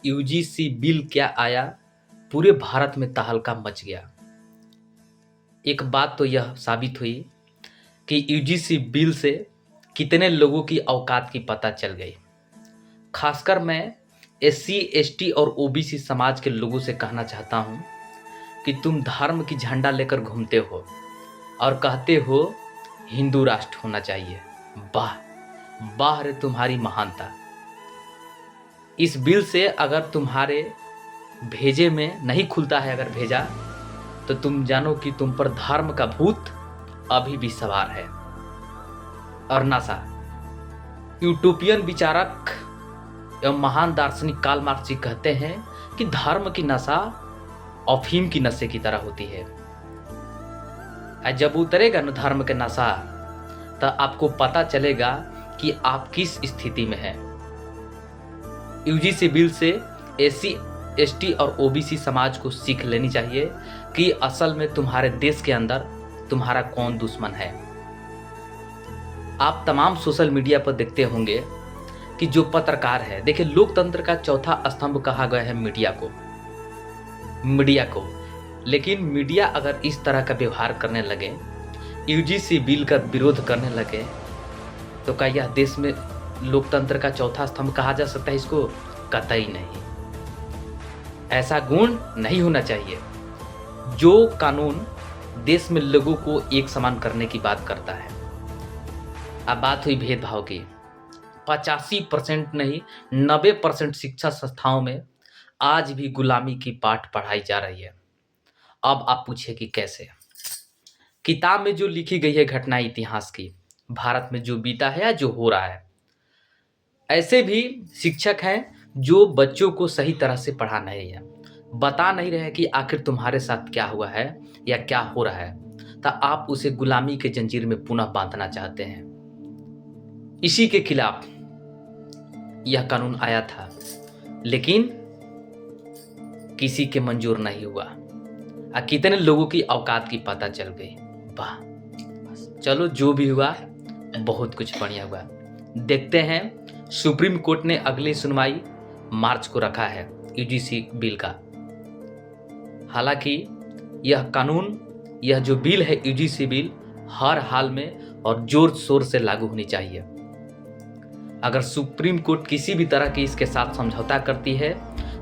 UGC bill क्या आया, पूरे भारत में तहलका मच गया। एक बात तो यह साबित हुई कि यूजीसी बिल से कितने लोगों की औकात की पता चल गई। खासकर मैं एससी, एसटी और ओबीसी समाज के लोगों से कहना चाहता हूं कि तुम धर्म की झंडा लेकर घूमते हो और कहते हो हिंदू राष्ट्र होना चाहिए। वाह वाह रे तुम्हारी महानता। इस बिल से अगर तुम्हारे भेजे में नहीं खुलता है, अगर भेजा, तो तुम जानो कि तुम पर धर्म का भूत अभी भी सवार है। और नासा यूटोपियन विचारक एवं महान दार्शनिक कार्ल मार्क्स जी कहते हैं कि धर्म की नशा अफीम की नशे की तरह होती है। जब उतरेगा न धर्म के नशा, तो आपको पता चलेगा कि आप किस स्थिति में हैं। यूजीसी बिल से एससी, एसटी और ओबीसी समाज को सीख लेनी चाहिए कि असल में तुम्हारे देश के अंदर तुम्हारा कौन दुश्मन है। आप तमाम सोशल मीडिया पर देखते होंगे कि जो पत्रकार है, देखिए लोकतंत्र का चौथा स्तंभ कहा गया है मीडिया को। लेकिन मीडिया अगर इस तरह का व्यवहार करने लगे, यूजीसी बिल का विरोध करने लगे, तो क्या यह देश में लोकतंत्र का चौथा स्तंभ कहा जा सकता है? इसको कतई नहीं। ऐसा गुण नहीं होना चाहिए। जो कानून देश में लोगों को एक समान करने की बात करता है। अब बात हुई भेदभाव की। 85% नहीं 90% शिक्षा संस्थाओं में आज भी गुलामी की पाठ पढ़ाई जा रही है। अब आप पूछिए कि कैसे? किताब में जो लिखी गई है घटनाएं इतिहास की, भारत में जो बीता है या जो हो रहा है, ऐसे भी शिक्षक हैं जो बच्चों को सही तरह से पढ़ा नहीं है, बता नहीं रहे कि आखिर तुम्हारे साथ क्या हुआ है या क्या हो रहा है, तो आप उसे गुलामी के जंजीर में पुनः बांधना चाहते हैं। इसी के खिलाफ यह कानून आया था, लेकिन किसी के मंजूर नहीं हुआ। कितने लोगों की औकात की पता चल गई। वाह, चलो जो भी हुआ बहुत कुछ बढ़िया हुआ। देखते हैं सुप्रीम कोर्ट ने अगली सुनवाई मार्च को रखा है यूजीसी बिल का। हालांकि यह कानून, यह जो बिल है यूजीसी बिल, हर हाल में और जोर शोर से लागू होनी चाहिए। अगर सुप्रीम कोर्ट किसी भी तरह की इसके साथ समझौता करती है,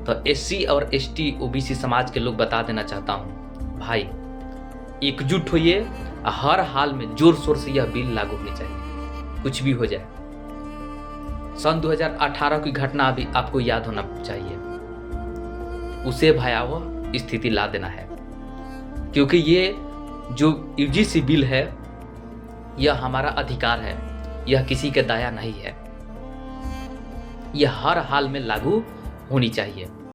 तो एससी और एसटी ओबीसी समाज के लोग बता देना चाहता हूं, भाई एकजुट होइए, हर हाल में जोर शोर से यह बिल लागू होनी चाहिए, कुछ भी हो जाए। सन 2018 की घटना अभी आपको याद होना चाहिए, उसे भयावह स्थिति ला देना है, क्योंकि ये जो यूजीसी बिल है यह हमारा अधिकार है, यह किसी के दाया नहीं है, यह हर हाल में लागू होनी चाहिए।